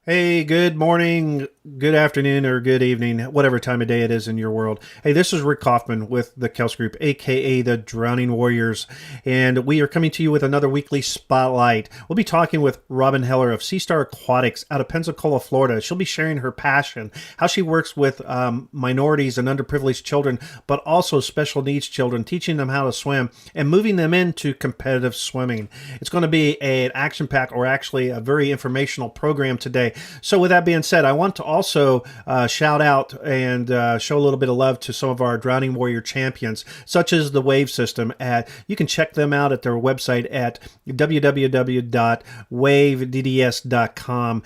Hey, good morning, good afternoon, or good evening, whatever time of day it is in your world. Hey, this is Rick Kaufman with the Kels Group, aka the Drowning Warriors, and we are coming to you with another weekly spotlight. We'll be talking with Robin Heller of SEASTARS Aquatics out of Pensacola, Florida. She'll be sharing her passion, how she works with minorities and underprivileged children, but also special needs children, teaching them how to swim and moving them into competitive swimming. It's going to be an action pack, or actually a very informational program today. So with that being said, I want to also shout out and show a little bit of love to some of our Drowning Warrior champions, such as the Wave System. You can check them out at their website at www.wavedds.com.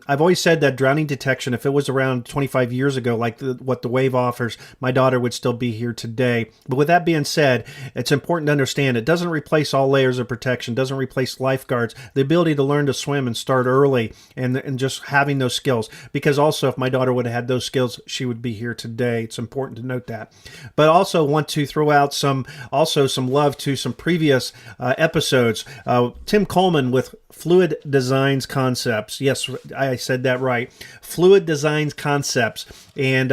I've always said that drowning detection, if it was around 25 years ago, like what the Wave offers, my daughter would still be here today. But with that being said, it's important to understand it doesn't replace all layers of protection, doesn't replace lifeguards, the ability to learn to swim and start early and just having those skills. Because also, if my daughter would have had those skills, she would be here today. It's important to note that. But also want to throw out some love to some previous episodes. Tim Coleman with Fluid Designs Concepts. Yes, I said that right. Fluid Designs Concepts. And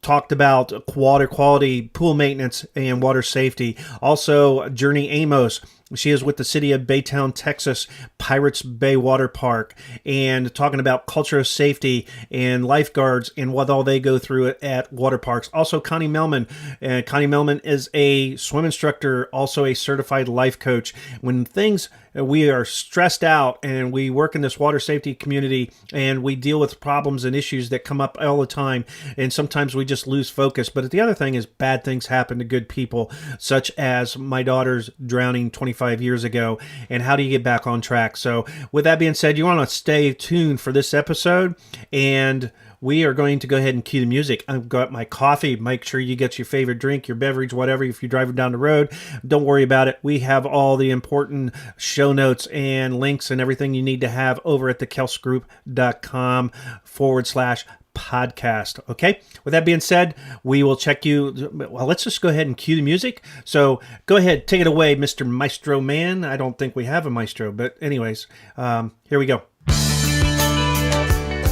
talked about water quality, pool maintenance, and water safety. Also, Journey Amos. She is with the city of Baytown, Texas, Pirates Bay Water Park, and talking about culture of safety and lifeguards and what all they go through at water parks. Also, Connie Melman. Connie Melman is a swim instructor, also a certified life coach. When we are stressed out and we work in this water safety community and we deal with problems and issues that come up all the time, and sometimes we just lose focus. But the other thing is bad things happen to good people, such as my daughter's drowning 25 years ago, and how do you get back on track? So with that being said, you want to stay tuned for this episode, and we are going to go ahead and cue the music. I've got my coffee. Make sure you get your favorite drink, your beverage, whatever. If you're driving down the road, don't worry about it. We have all the important show notes and links and everything you need to have over at thekelsgroup.com/podcast. Okay. With that being said, we will check you. Well, let's just go ahead and cue the music. So go ahead, take it away, Mr. Maestro Man. I don't think we have a maestro, but anyways, here we go.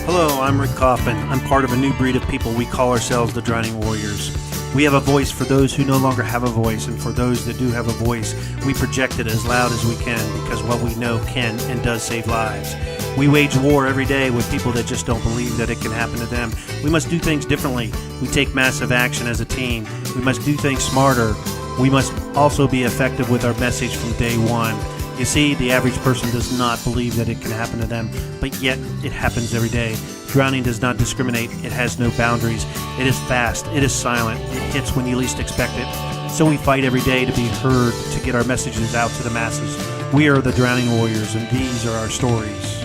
Hello, I'm Rick Kaufman. I'm part of a new breed of people. We call ourselves the Drowning Warriors. We have a voice for those who no longer have a voice, and for those that do have a voice, we project it as loud as we can, because what we know can and does save lives. We wage war every day with people that just don't believe that it can happen to them. We must do things differently. We take massive action as a team. We must do things smarter. We must also be effective with our message from day one. You see, the average person does not believe that it can happen to them, but yet it happens every day. Drowning does not discriminate. It has no boundaries. It is fast. It is silent. It hits when you least expect it. So we fight every day to be heard, to get our messages out to the masses. We are the Drowning Warriors, and these are our stories.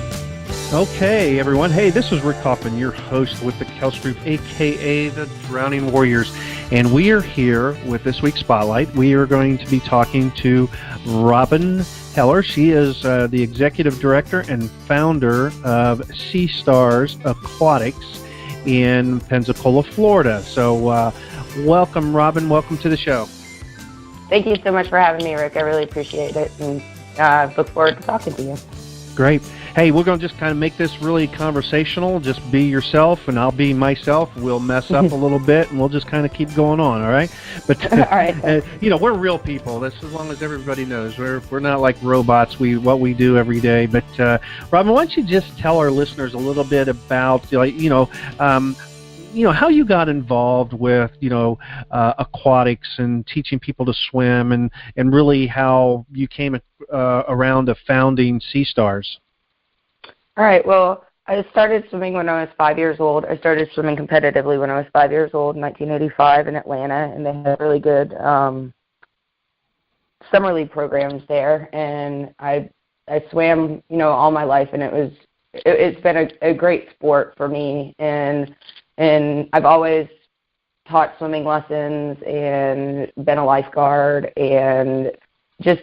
Okay, everyone. Hey, this is Rick Kaufman, your host with the Kels Group, a.k.a. the Drowning Warriors. And we are here with this week's Spotlight. We are going to be talking to Robin Heller. She is the executive director and founder of SEASTARS Aquatics in Pensacola, Florida. So welcome, Robin. Welcome to the show. Thank you so much for having me, Rick. I really appreciate it, and look forward to talking to you. Great. Hey, we're going to just kind of make this really conversational. Just be yourself, and I'll be myself. We'll mess up a little bit, and we'll just kind of keep going on, all right? But, all right. We're real people. That's as long as everybody knows. We're not like robots. What we do every day. But, Robin, why don't you just tell our listeners a little bit about, how you got involved with, aquatics and teaching people to swim, and really how you came around to founding SEASTARS. All right. Well, I started swimming when I was 5 years old. I started swimming competitively when I was 5 years old in 1985 in Atlanta, and they had really good summer league programs there. And I swam, all my life, and it's been a great sport for me. And I've always taught swimming lessons and been a lifeguard, and just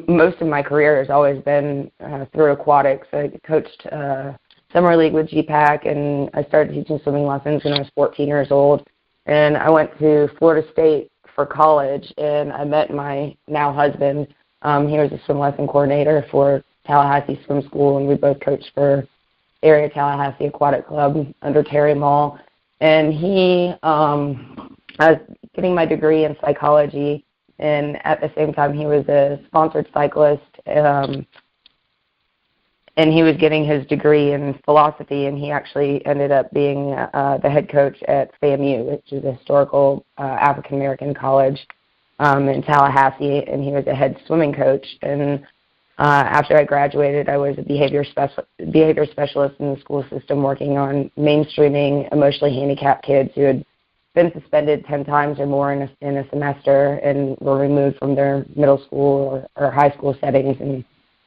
most of my career has always been through aquatics. I coached summer league with GPAC, and I started teaching swimming lessons when I was 14 years old. And I went to Florida State for college, and I met my now husband. He was a swim lesson coordinator for Tallahassee Swim School, and we both coached for area Tallahassee Aquatic Club under Terry Mall. And I was getting my degree in psychology, and at the same time he was a sponsored cyclist, and he was getting his degree in philosophy, and he actually ended up being the head coach at FAMU, which is a historical African-American college in Tallahassee, and he was a head swimming coach. And after I graduated, I was a behavior specialist in the school system working on mainstreaming emotionally handicapped kids who had been suspended 10 times or more in a semester and were removed from their middle school or high school settings. And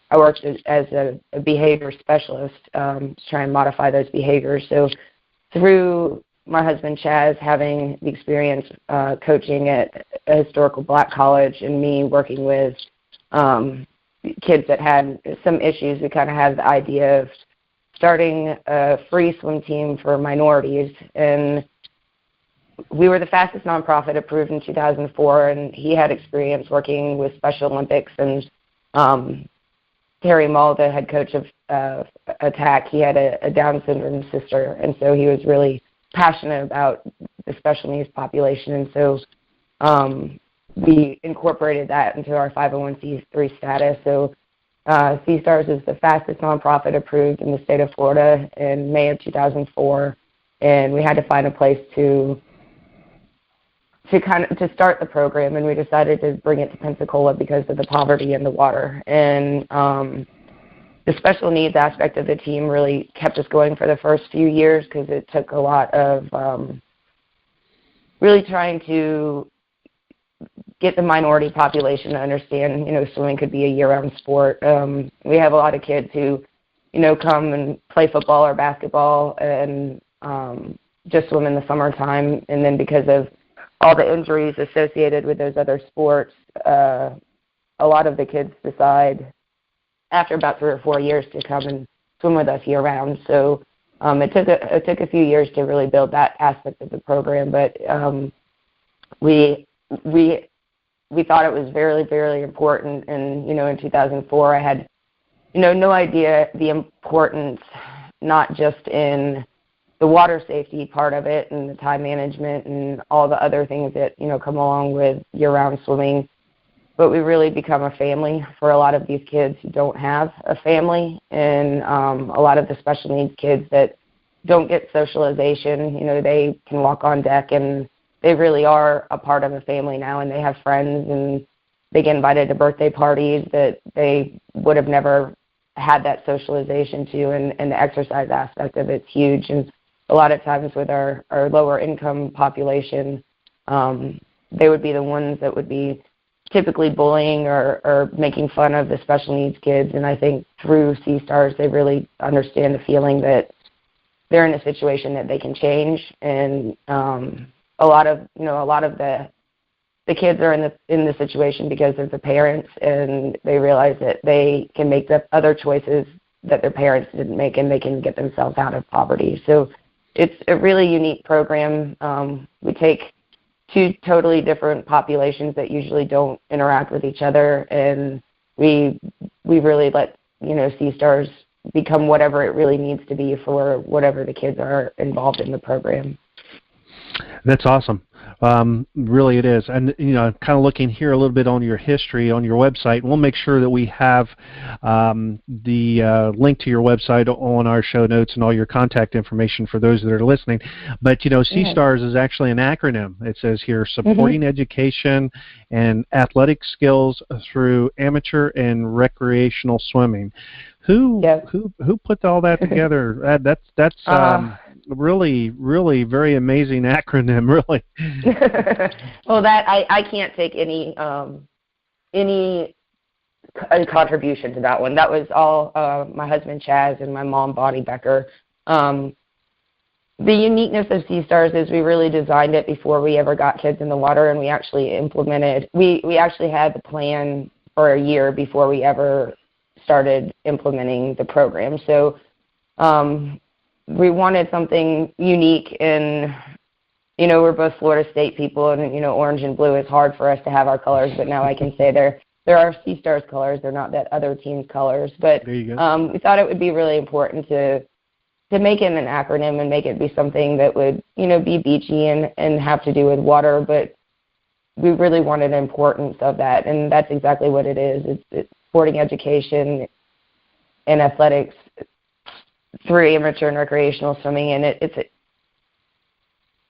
I worked as a behavior specialist to try and modify those behaviors. So through my husband Chaz having the experience coaching at a historical black college and me working with kids that had some issues, we kind of had the idea of starting a free swim team for minorities. And we were the fastest nonprofit approved in 2004, and he had experience working with Special Olympics. And Terry Mall, the head coach of ATTAC, he had a Down syndrome sister, and so he was really passionate about the special needs population. And so we incorporated that into our 501c3 status. So SEASTARS is the fastest nonprofit approved in the state of Florida in May of 2004, and we had to find a place to start the program, and we decided to bring it to Pensacola because of the poverty in the water. And the special needs aspect of the team really kept us going for the first few years because it took a lot of really trying to get the minority population to understand, swimming could be a year-round sport. We have a lot of kids who, come and play football or basketball and just swim in the summertime, and then because of all the injuries associated with those other sports, a lot of the kids decide after about 3 or 4 years to come and swim with us year-round. So it took a few years to really build that aspect of the program, but we thought it was very, very important. And in 2004, I had no idea the importance, not just in the water safety part of it and the time management and all the other things that come along with year-round swimming, but we really become a family for a lot of these kids who don't have a family, and a lot of the special needs kids that don't get socialization. They can walk on deck and they really are a part of a family now, and they have friends and they get invited to birthday parties that they would have never had that socialization to, and the exercise aspect of it's huge. And a lot of times with our lower income population, they would be the ones that would be typically bullying or making fun of the special needs kids. And I think through SEASTARS, they really understand the feeling that they're in a situation that they can change. And a lot of the kids are in the situation because of the parents, and they realize that they can make the other choices that their parents didn't make, and they can get themselves out of poverty. So it's a really unique program. We take 2 totally different populations that usually don't interact with each other, and we really let SEASTARS become whatever it really needs to be for whatever the kids are involved in the program. That's awesome. Really it is. And, kind of looking here a little bit on your history on your website, we'll make sure that we have the link to your website on our show notes and all your contact information for those that are listening. But, SEASTARS is actually an acronym. It says here, supporting education and athletic skills through amateur and recreational swimming. Who put all that together? That's really, really very amazing acronym, really. Well, that I can't take any contribution to that one. That was all my husband Chaz and my mom Bonnie Becker. The uniqueness of SEASTARS is we really designed it before we ever got kids in the water, and we actually implemented. We actually had the plan for a year before we ever started implementing the program. So we wanted something unique, and we're both Florida State people, and orange and blue is hard for us to have our colors, but now I can say there are SEASTARS colors. They're not that other team's colors, but we thought it would be really important to to make it an acronym and make it be something that would, be beachy and have to do with water, but we really wanted the importance of that, and that's exactly what it is. It's sporting education and athletics through amateur and recreational swimming, and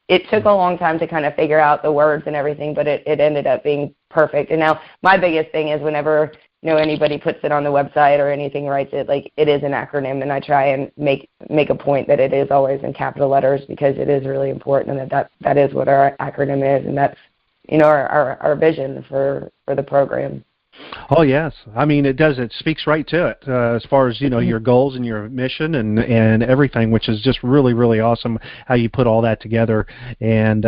it took a long time to kind of figure out the words and everything, but it ended up being perfect. And now my biggest thing is whenever anybody puts it on the website or anything writes it, like, it is an acronym, and I try and make a point that it is always in capital letters, because it is really important, and that is what our acronym is, and that's our vision for the program. Oh, yes. I mean, it does. It speaks right to it as far as, your goals and your mission and everything, which is just really, really awesome how you put all that together. And,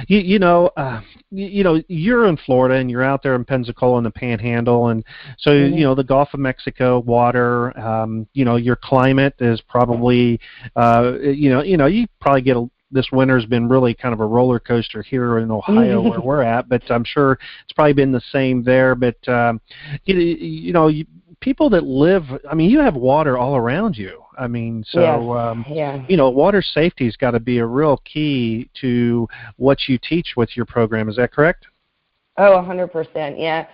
you're in Florida and you're out there in Pensacola in the Panhandle. And so, the Gulf of Mexico water, your climate is probably, you probably get this winter's been really kind of a roller coaster here in Ohio where we're at, but I'm sure it's probably been the same there. But, people that live, I mean, you have water all around you. I mean, so, water safety's got to be a real key to what you teach with your program. Is that correct? Oh, 100%, yeah.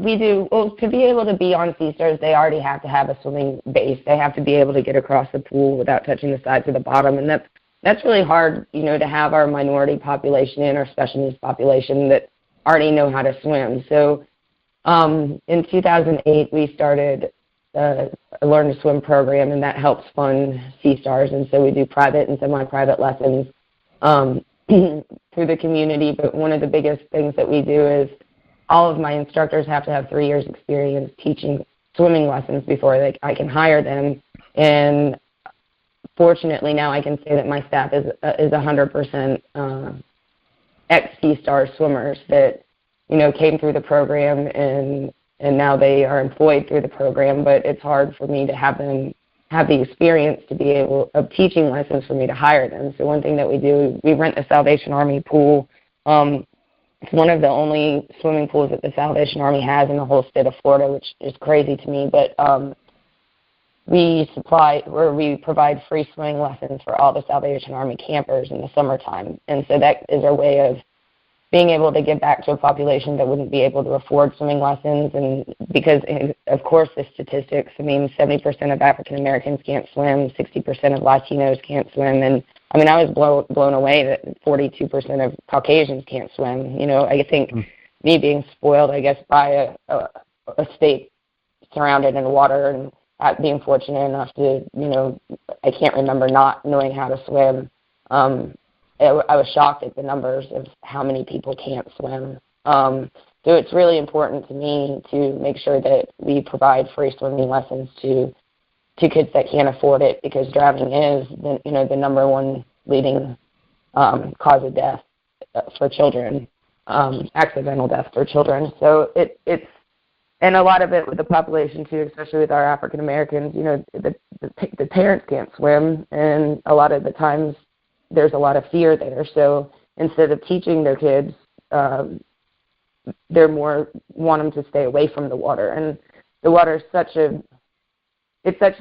We do, to be able to be on SEASTARS, they already have to have a swimming base. They have to be able to get across the pool without touching the sides or the bottom, and that's really hard, to have our minority population and our special needs population that already know how to swim. So in 2008, we started a Learn to Swim program, and that helps fund SEASTARS. And so we do private and semi-private lessons through the community. But one of the biggest things that we do is all of my instructors have to have 3 years experience teaching swimming lessons before I can hire them. And fortunately, now I can say that my staff is 100% ex-SEASTARS swimmers that, came through the program, and now they are employed through the program. But it's hard for me to have them have the experience to be able of teaching lessons for me to hire them. So one thing that we do, we rent the Salvation Army pool. It's one of the only swimming pools that the Salvation Army has in the whole state of Florida, which is crazy to me. But we provide free swimming lessons for all the Salvation Army campers in the summertime. And so that is our way of being able to give back to a population that wouldn't be able to afford swimming lessons. And because, of course, the statistics, 70% of African Americans can't swim, 60% of Latinos can't swim. And, I was blown away that 42% of Caucasians can't swim. I think me being spoiled, by a state surrounded in water, and being fortunate enough to, I can't remember not knowing how to swim. I was shocked at the numbers of how many people can't swim. So it's really important to me to make sure that we provide free swimming lessons to kids that can't afford it, because drowning is the number one leading cause of death for children, accidental death for children. So it's and a lot of it with the population too, especially with our African Americans, the parents can't swim, and a lot of the times there's a lot of fear there. So instead of teaching their kids, they're more want them to stay away from the water. And the water is such an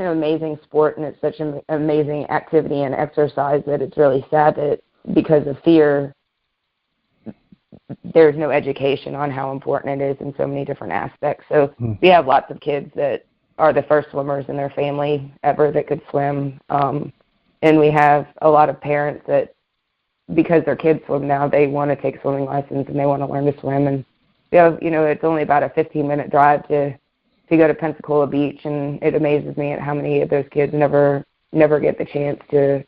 amazing sport, and it's such an amazing activity and exercise that it's really sad that because of fear, there's no education on how important it is in so many different aspects. So we have lots of kids that are the first swimmers in their family ever that could swim. And we have a lot of parents that, because their kids swim now, they want to take swimming lessons and they want to learn to swim. And we have, it's only about a 15-minute drive to go to Pensacola Beach, and it amazes me at how many of those kids never get the chance to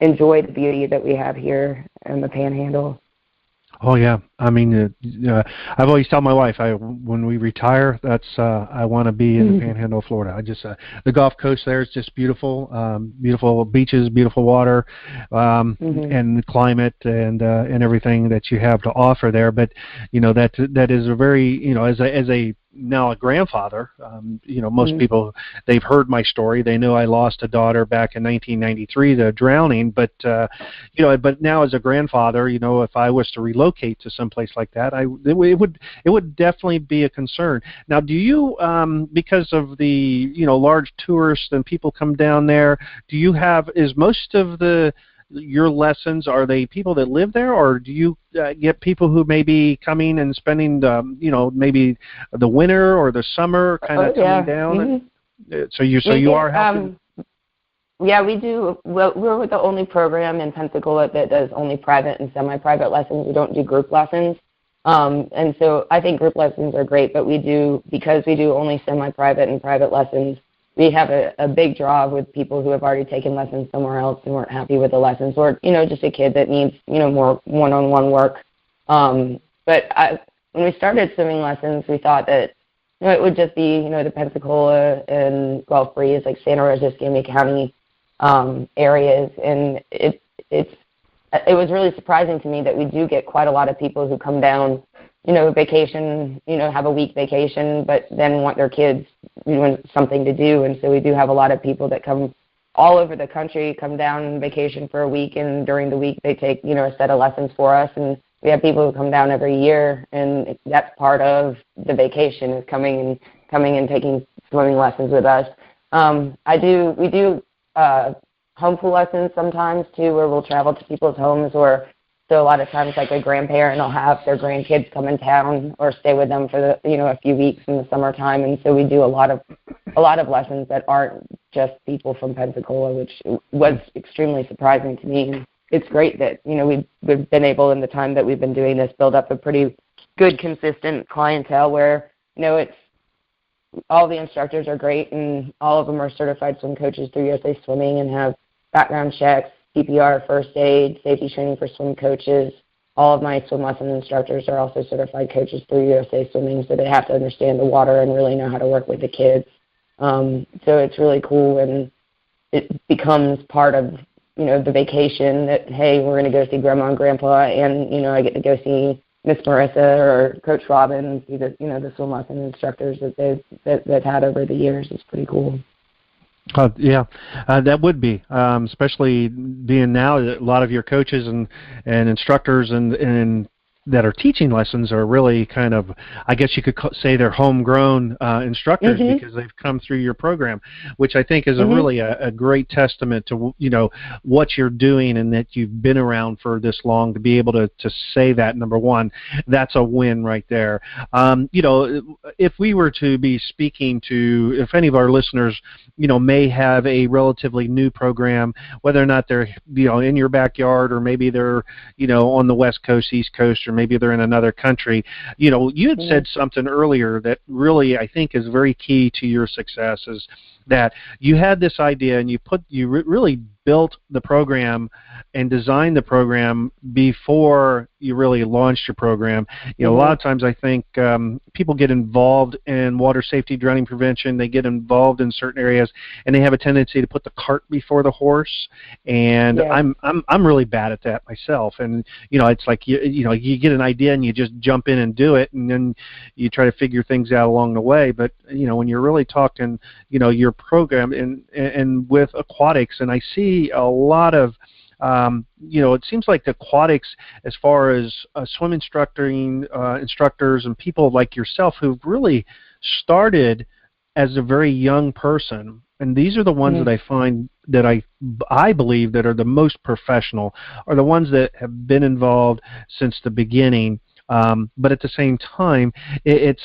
enjoy the beauty that we have here in the Panhandle. Oh yeah, I've always told my wife, when we retire, that's I want to be in the Panhandle of Florida. The Gulf Coast there is just beautiful, beautiful beaches, beautiful water, and the climate and everything that you have to offer there. But that is a very as a now a grandfather, most people, they've heard my story. They know I lost a daughter back in 1993 to drowning, but now as a grandfather, if I was to relocate to some someplace like that, it would definitely be a concern. Now, do you, because of the large tourists and people come down there, is most of your lessons, are they people that live there, or do you get people who may be coming and spending maybe the winter or the summer kind of coming down? Mm-hmm. So you are helping. Yeah, we do. Well, we're the only program in Pensacola that does only private and semi-private lessons. We don't do group lessons. And so I think group lessons are great, but because we do only semi-private and private lessons, we have a big draw with people who have already taken lessons somewhere else and weren't happy with the lessons, or just a kid that needs more one-on-one work. But when we started swimming lessons, we thought that it would just be the Pensacola and Gulf Breeze, like Santa Rosa, Escambia County areas, and it was really surprising to me that we do get quite a lot of people who come down, vacation, have a week vacation, but then want their kids something to do. And so we do have a lot of people that come all over the country, come down on vacation for a week, and during the week they take, a set of lessons for us. And we have people who come down every year, and that's part of the vacation, is coming and taking swimming lessons with us. We do home pool lessons sometimes too, where we'll travel to people's homes, or so a lot of times like a grandparent will have their grandkids come in town or stay with them for a few weeks in the summertime, and so we do a lot of lessons that aren't just people from Pensacola, which was extremely surprising to me. It's great that we've been able, in the time that we've been doing this, build up a pretty good consistent clientele where it's all the instructors are great, and all of them are certified swim coaches through USA Swimming and have background checks, CPR, first aid, safety training for swim coaches. All of my swim lesson instructors are also certified coaches through USA Swimming, so they have to understand the water and really know how to work with the kids. So it's really cool, and it becomes part of the vacation that, hey, we're going to go see Grandma and Grandpa, and I get to go see Miss Marissa or Coach Robin and see the swim lesson instructors that they've had over the years. It's pretty cool. That would be, especially being now that a lot of your coaches and instructors and that are teaching lessons are really kind of, I guess you could say they're homegrown instructors, mm-hmm. because they've come through your program, which I think is really a great testament to what you're doing, and that you've been around for this long to be able to say that. Number one, that's a win right there. If we were to be speaking to, if any of our listeners may have a relatively new program, whether or not they're in your backyard, or maybe they're on the West Coast, East Coast, or maybe they're in another country. You had said something earlier that really, I think, is very key to your success, is that you had this idea, and you really built the program and designed the program before you really launched your program. A lot of times I think people get involved in water safety, drowning prevention. They get involved in certain areas, and they have a tendency to put the cart before the horse. And I'm really bad at that myself. And it's like you get an idea and you just jump in and do it, and then you try to figure things out along the way. But when you're really talking, your program and with aquatics, and I see a lot of it seems like the aquatics, as far as swim instructors and people like yourself who've really started as a very young person, and these are the ones that I find that I believe that are the most professional, are the ones that have been involved since the beginning. But at the same time, it's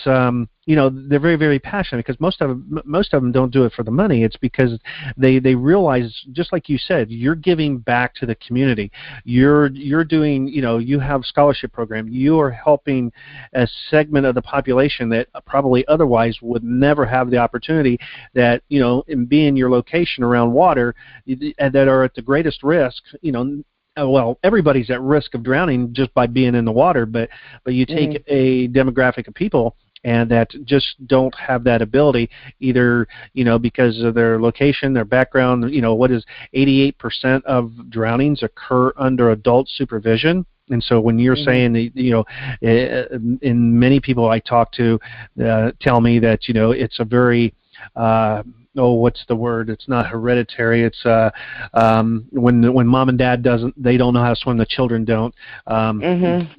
they're very, very passionate, because most of them don't do it for the money. It's because they realize, just like you said, you're giving back to the community. You're doing, you have a scholarship program. You are helping a segment of the population that probably otherwise would never have the opportunity, that in being your location around water, that are at the greatest risk. Well, everybody's at risk of drowning just by being in the water, but you take a demographic of people and that just don't have that ability, either because of their location, their background. What is 88% of drownings occur under adult supervision. And so when you're saying that, in many people I talk to tell me that it's a very what's the word? It's not hereditary. It's when mom and dad they don't know how to swim, the children don't.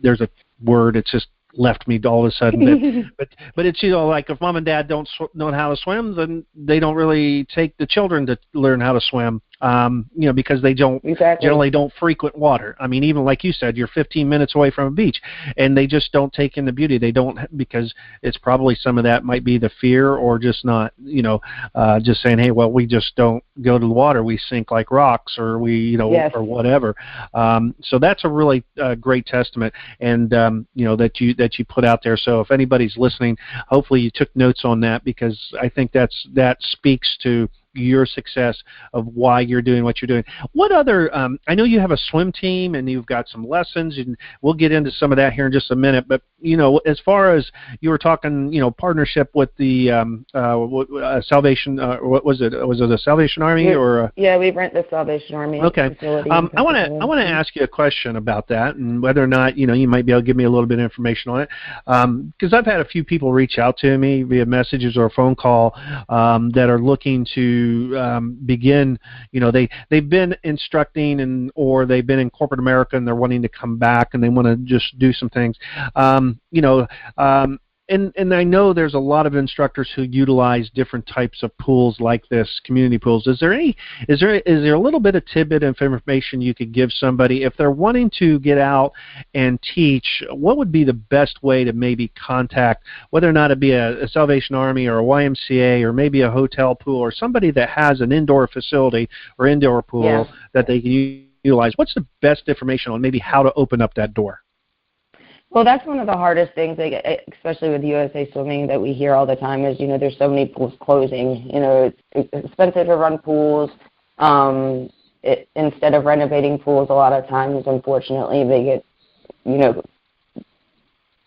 There's a word. It's just left me all of a sudden. But it's, like if mom and dad don't know how to swim, then they don't really take the children to learn how to swim. Because they generally don't frequent water. I mean, even like you said, you're 15 minutes away from a beach, and they just don't take in the beauty. They don't, because it's probably some of that might be the fear, or just not, just saying, hey, well, we just don't go to the water. We sink like rocks, or we, Yes. or whatever. So that's a really great testament, and that you put out there. So if anybody's listening, hopefully you took notes on that, because I think that speaks to your success of why you're doing what you're doing. What other, I know you have a swim team and you've got some lessons, and we'll get into some of that here in just a minute, but, as far as you were talking, partnership with the Salvation, what was it? Was it a Salvation Army or? Yeah, we rent the Salvation Army facility. I want to ask you a question about that, and whether or not, you might be able to give me a little bit of information on it. Because I've had a few people reach out to me via messages or a phone call that are looking to begin, they've been instructing or they've been in corporate America and they're wanting to come back and they want to just do some things, and I know there's a lot of instructors who utilize different types of pools like this, community pools. Is there a little bit of tidbit of information you could give somebody if they're wanting to get out and teach? What would be the best way to maybe contact, whether or not it be a Salvation Army or a YMCA or maybe a hotel pool or somebody that has an indoor facility or indoor pool that they can utilize? What's the best information on maybe how to open up that door? Well, that's one of the hardest things, especially with USA Swimming, that we hear all the time is, there's so many pools closing. It's expensive to run pools. Instead of renovating pools, a lot of times, unfortunately, they get,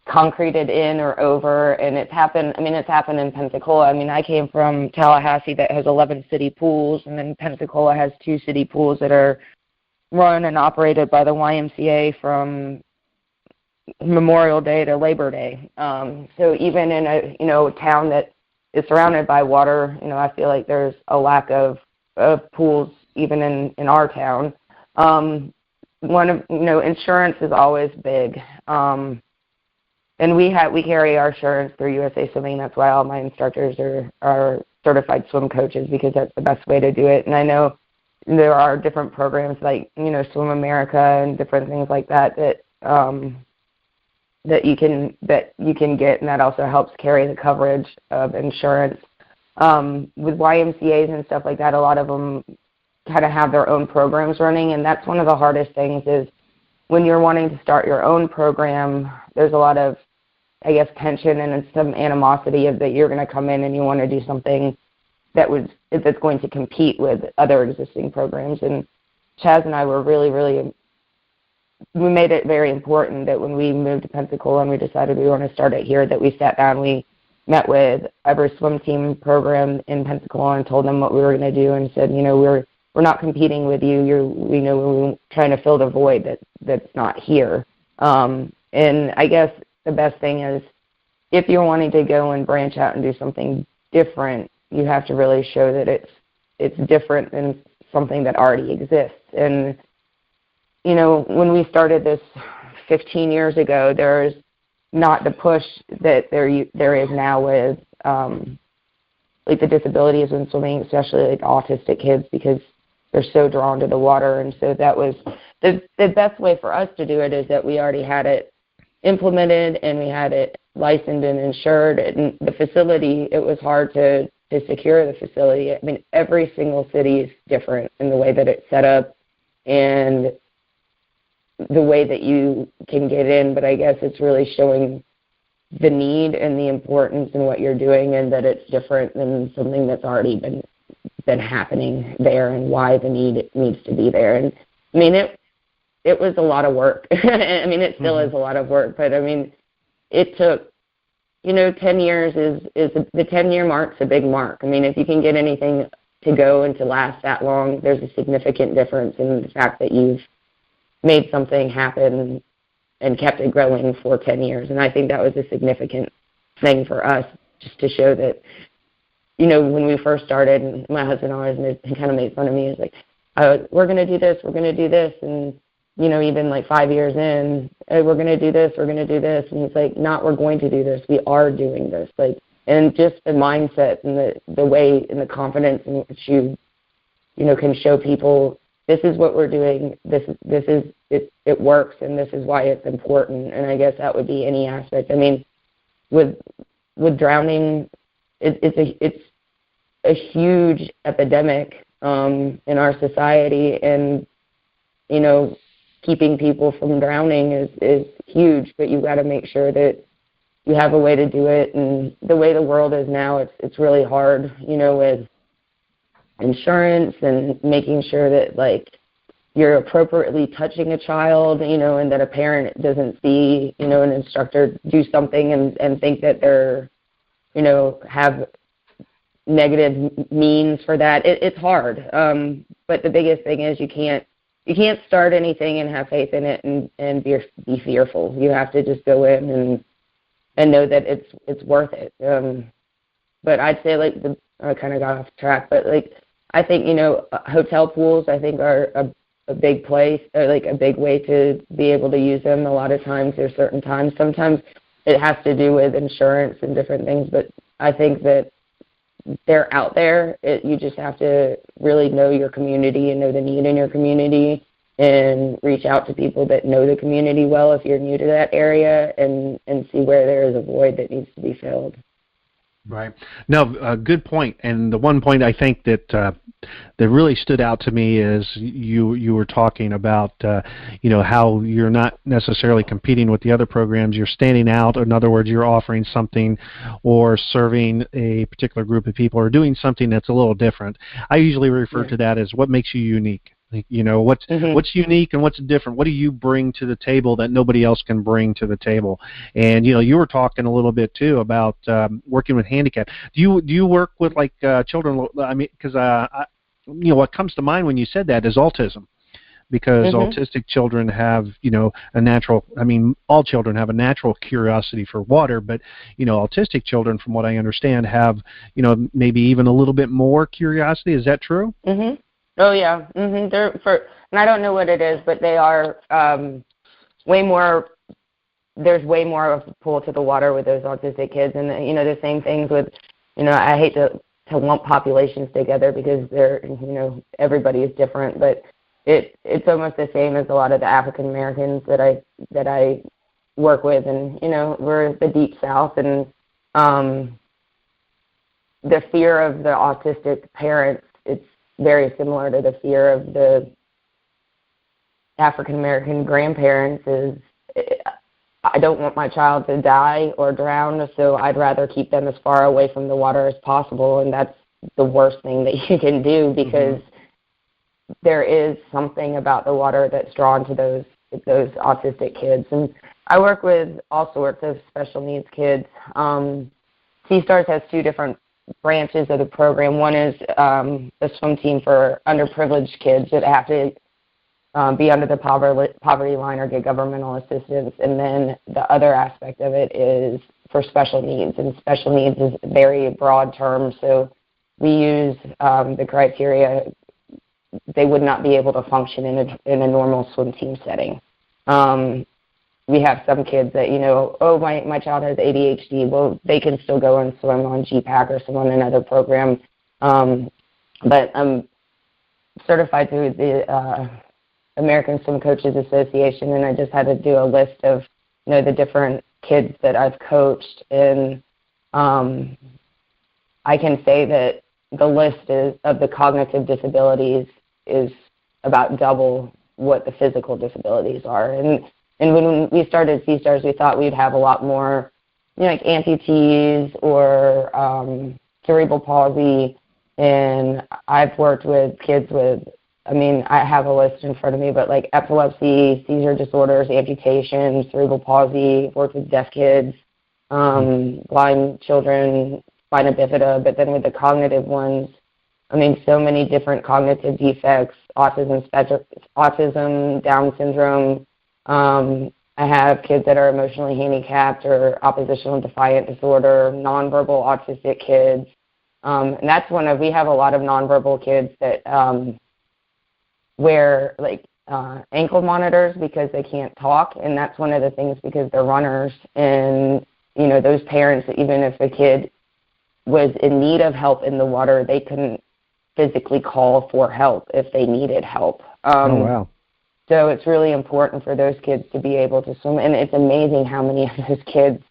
concreted in or over, and it's happened in Pensacola. I came from Tallahassee that has 11 city pools, and then Pensacola has 2 city pools that are run and operated by the YMCA from Memorial Day to Labor Day. So even in a town that is surrounded by water, I feel like there's a lack of pools even in our town. Insurance is always big. And we carry our insurance through USA Swimming. That's why all my instructors are certified swim coaches, because that's the best way to do it. And I know there are different programs like, Swim America and different things like that that you can get, and that also helps carry the coverage of insurance. With YMCAs and stuff like that, a lot of them kind of have their own programs running, and that's one of the hardest things is when you're wanting to start your own program, there's a lot of, I guess, tension and some animosity of that you're going to come in and you want to do something that's going to compete with other existing programs. And Chaz and I were really we made it very important that when we moved to Pensacola and we decided we want to start it here, that we sat down, we met with every swim team program in Pensacola and told them what we were going to do and said, we're not competing with you. We're trying to fill the void that's not here. And I guess the best thing is if you're wanting to go and branch out and do something different, you have to really show that it's different than something that already exists. And when we started this 15 years ago, there's not the push that there is now with like the disabilities in swimming, especially like autistic kids, because they're so drawn to the water. And so that was the best way for us to do it, is that we already had it implemented and we had it licensed and insured. And the facility, it was hard to secure the facility. Every single city is different in the way that it's set up and the way that you can get in, but I guess it's really showing the need and the importance in what you're doing, and that it's different than something that's already been happening there, and why the need needs to be there. And it was a lot of work. It still is a lot of work, but it took 10 years is the 10-year mark's a big mark. If you can get anything to go and to last that long, there's a significant difference in the fact that you've made something happen and kept it growing for 10 years. And I think that was a significant thing for us, just to show that, when we first started, and my husband always kind of made fun of me. He's like, we're going to do this, we're going to do this. And even like 5 years in, hey, we're going to do this, we're going to do this. And he's like, not, we're going to do this. We are doing this. Like, and just the mindset and the way and the confidence in which you can show people this is what we're doing. This is it works, and this is why it's important. And I guess that would be any aspect. I mean, with drowning, it's a huge epidemic in our society, and keeping people from drowning is huge. But you got to make sure that you have a way to do it. And the way the world is now, it's really hard, with insurance and making sure that like you're appropriately touching a child, and that a parent doesn't see, an instructor do something and think that they're, have negative means for that. It's hard. But the biggest thing is you can't start anything and have faith in it and be fearful. You have to just go in and know that it's worth it. But I'd say like I kind of got off track, but like I think hotel pools I think are a big place, or like a big way to be able to use them. A lot of times there's certain times. Sometimes it has to do with insurance and different things, but I think that they're out there. You just have to really know your community and know the need in your community, and reach out to people that know the community well if you're new to that area, and see where there is a void that needs to be filled. Right. No, good point. And the one point I think that really stood out to me is you were talking about how you're not necessarily competing with the other programs. You're standing out. In other words, you're offering something or serving a particular group of people or doing something that's a little different. I usually refer to that as what makes you unique. What's unique and what's different? What do you bring to the table that nobody else can bring to the table? And you were talking a little bit too about working with handicapped. Do you work with like children? I mean, because what comes to mind when you said that is autism, because autistic children have a natural. I mean, all children have a natural curiosity for water, but autistic children, from what I understand, have maybe even a little bit more curiosity. Is that true? Mm-hmm. Oh yeah, and I don't know what it is, but they are way more. There's way more of a pull to the water with those autistic kids, and the same things with, I hate to lump populations together because they're, everybody is different, but it's almost the same as a lot of the African Americans that I work with, and we're the Deep South, and the fear of the autistic parents, it's very similar to the fear of the African American grandparents. Is I don't want my child to die or drown, so I'd rather keep them as far away from the water as possible, and that's the worst thing that you can do, because there is something about the water that's drawn to those autistic kids. And I work with all sorts of special needs kids. SEASTARS has two different branches of the program. One is the swim team for underprivileged kids that have to be under the poverty line or get governmental assistance. And then the other aspect of it is for special needs. And special needs is a very broad term, so we use the criteria. They would not be able to function in a normal swim team setting. We have some kids that, my child has ADHD. Well, they can still go and swim on GPAC or swim on another program. But I'm certified through the American Swim Coaches Association, and I just had to do a list of, the different kids that I've coached. And I can say that the list of the cognitive disabilities is about double what the physical disabilities are. And when we started SEASTARS, we thought we'd have a lot more, like amputees or cerebral palsy. And I've worked with kids with, I have a list in front of me, but like epilepsy, seizure disorders, amputation, cerebral palsy, worked with deaf kids, blind children, spina bifida. But then with the cognitive ones, so many different cognitive defects, autism, Down syndrome. I have kids that are emotionally handicapped or oppositional defiant disorder, nonverbal autistic kids. And that's we have a lot of nonverbal kids that, where like ankle monitors because they can't talk, and that's one of the things because they're runners. And, you know, those parents, even if a kid was in need of help in the water, they couldn't physically call for help if they needed help. Oh, wow. So it's really important for those kids to be able to swim, and it's amazing how many of those kids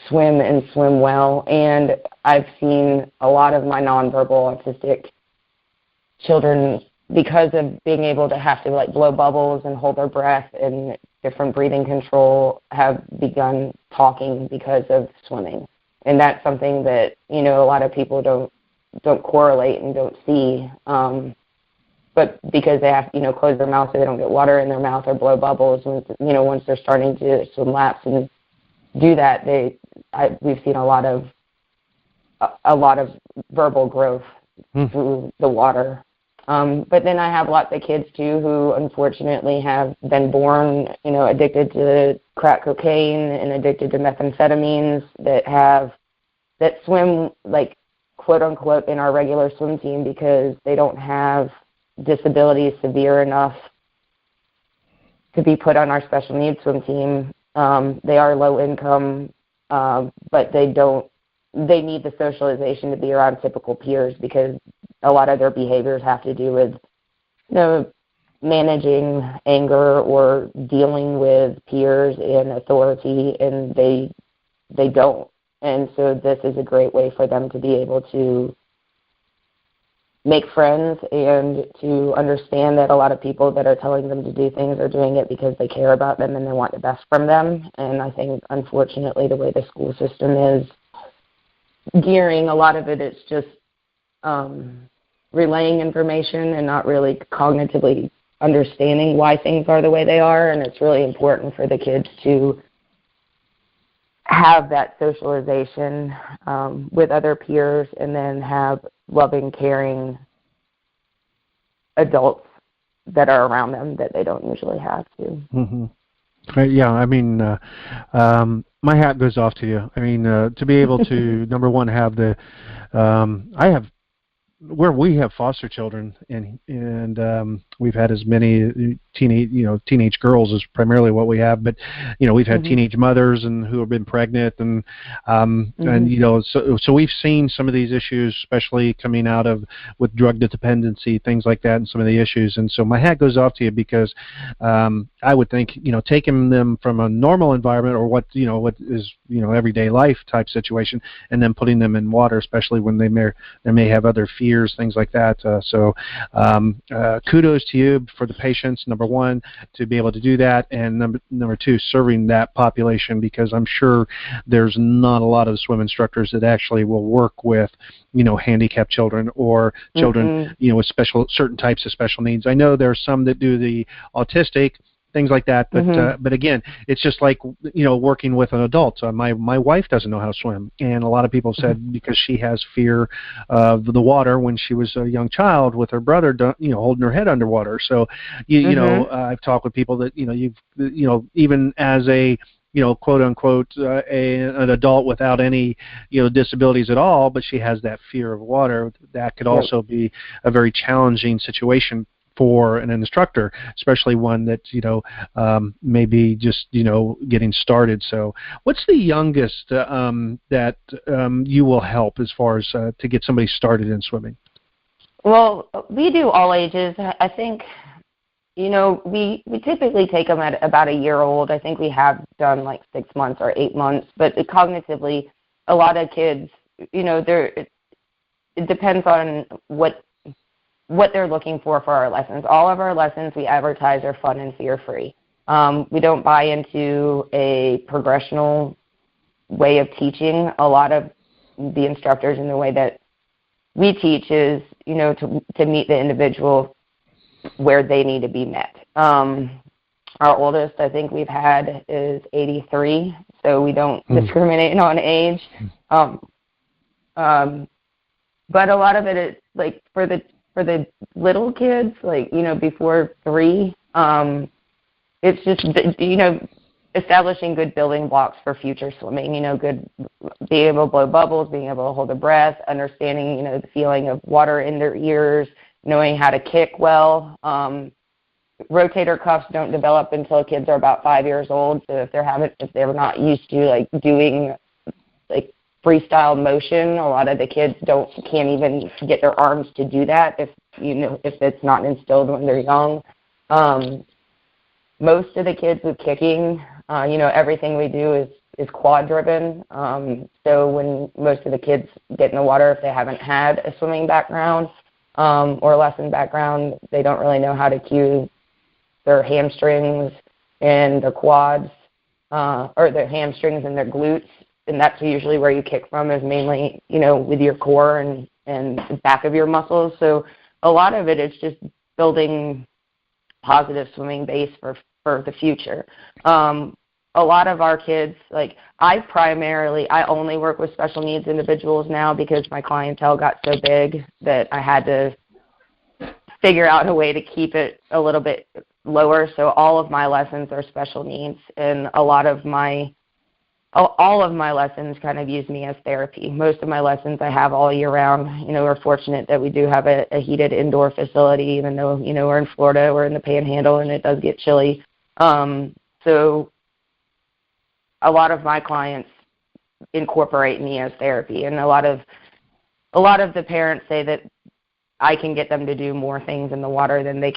swim and swim well. And I've seen a lot of my nonverbal autistic children, because of being able to have to like blow bubbles and hold their breath and different breathing control, have begun talking because of swimming. And that's something that, you know, a lot of people don't correlate and don't see. But because they have, you know, close their mouth so they don't get water in their mouth or blow bubbles, and, you know, once they're starting to swim laps and do that, we've seen a lot of verbal growth through the water. But then I have lots of kids too who unfortunately have been born, you know, addicted to crack cocaine and addicted to methamphetamines that swim like quote unquote in our regular swim team because they don't have disabilities severe enough to be put on our special needs swim team. They are low income, but they need the socialization to be around typical peers because a lot of their behaviors have to do with, you know, managing anger or dealing with peers and authority, and they don't. And so this is a great way for them to be able to make friends and to understand that a lot of people that are telling them to do things are doing it because they care about them and they want the best from them. And I think, unfortunately, the way the school system is gearing, a lot of it is just relaying information and not really cognitively understanding why things are the way they are. And it's really important for the kids to have that socialization with other peers and then have loving, caring adults that are around them that they don't usually have to. Mm-hmm. Yeah, I mean, my hat goes off to you. I mean, to be able to, number one, have the, we have foster children, and we've had as many teenage girls is primarily what we have, but we've had teenage mothers and who have been pregnant, and so we've seen some of these issues, especially coming out of with drug dependency, things like that, and some of the issues. And so my hat goes off to you because I would think taking them from a normal environment or what is everyday life type situation, and then putting them in water, especially when they may have other fears, things like that. So kudos to you for the patience, number one, to be able to do that, and number two, serving that population, because I'm sure there's not a lot of swim instructors that actually will work with handicapped children or children with certain types of special needs. I know there are some that do the autistic, things like that, but again, it's just like working with an adult. My wife doesn't know how to swim, and a lot of people said because she has fear of the water when she was a young child with her brother, holding her head underwater. So I've talked with people that even as a quote unquote an adult without any disabilities at all, but she has that fear of water. That could also be a very challenging situation for an instructor, especially one that maybe just getting started. So what's the youngest that you will help as far as to get somebody started in swimming? Well, we do all ages. I think we typically take them at about a year old. I think we have done like 6 months or 8 months, but cognitively, a lot of kids, it depends on what they're looking for our lessons. All of our lessons we advertise are fun and fear-free. We don't buy into a progressional way of teaching. A lot of the instructors in the way that we teach is, to meet the individual where they need to be met. Our oldest I think we've had is 83, so we don't discriminate on age. But a lot of it is like for the little kids, like, before 3, it's just, establishing good building blocks for future swimming, good, being able to blow bubbles, being able to hold a breath, understanding, the feeling of water in their ears, knowing how to kick well, rotator cuffs don't develop until kids are about 5 years old. So if they're not used to like doing like freestyle motion, a lot of the kids can't even get their arms to do that if it's not instilled when they're young. Most of the kids with kicking, everything we do is quad driven. So when most of the kids get in the water, if they haven't had a swimming background or lesson background, they don't really know how to cue their hamstrings and their quads, or their hamstrings and their glutes. And that's usually where you kick from, is mainly, with your core and the back of your muscles. So a lot of it is just building positive swimming base for the future. A lot of our kids, like I only work with special needs individuals now because my clientele got so big that I had to figure out a way to keep it a little bit lower. So all of my lessons are special needs, and all of my lessons kind of use me as therapy. Most of my lessons I have all year round. We're fortunate that we do have a heated indoor facility, even though, we're in Florida, we're in the Panhandle, and it does get chilly. So a lot of my clients incorporate me as therapy, and a lot of the parents say that I can get them to do more things in the water than they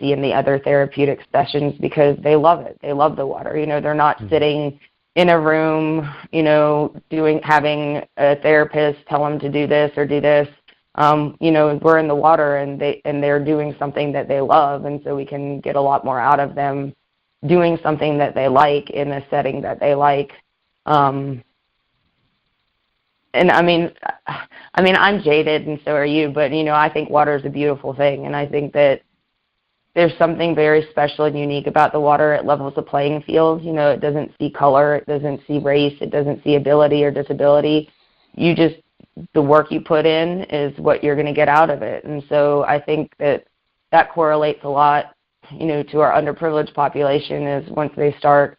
see in the other therapeutic sessions, because they love it. They love the water. They're not sitting in a room, having a therapist tell them to do this or do this. We're in the water, and they're doing something that they love, and so we can get a lot more out of them doing something that they like in a setting that they like. And I'm jaded, and so are you, but I think water is a beautiful thing, and I think that there's something very special and unique about the water. It levels the playing field. It doesn't see color, it doesn't see race, it doesn't see ability or disability. The work you put in is what you're going to get out of it. And so I think that correlates a lot, to our underprivileged population, is once they start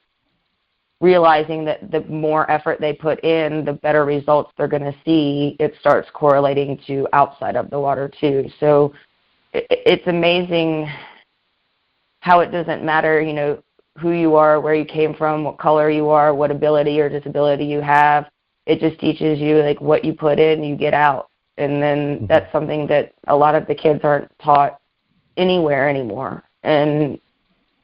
realizing that the more effort they put in, the better results they're going to see, it starts correlating to outside of the water too. So it's amazing how it doesn't matter, who you are, where you came from, what color you are, what ability or disability you have. It just teaches you, like, what you put in, you get out. And then that's something that a lot of the kids aren't taught anywhere anymore. And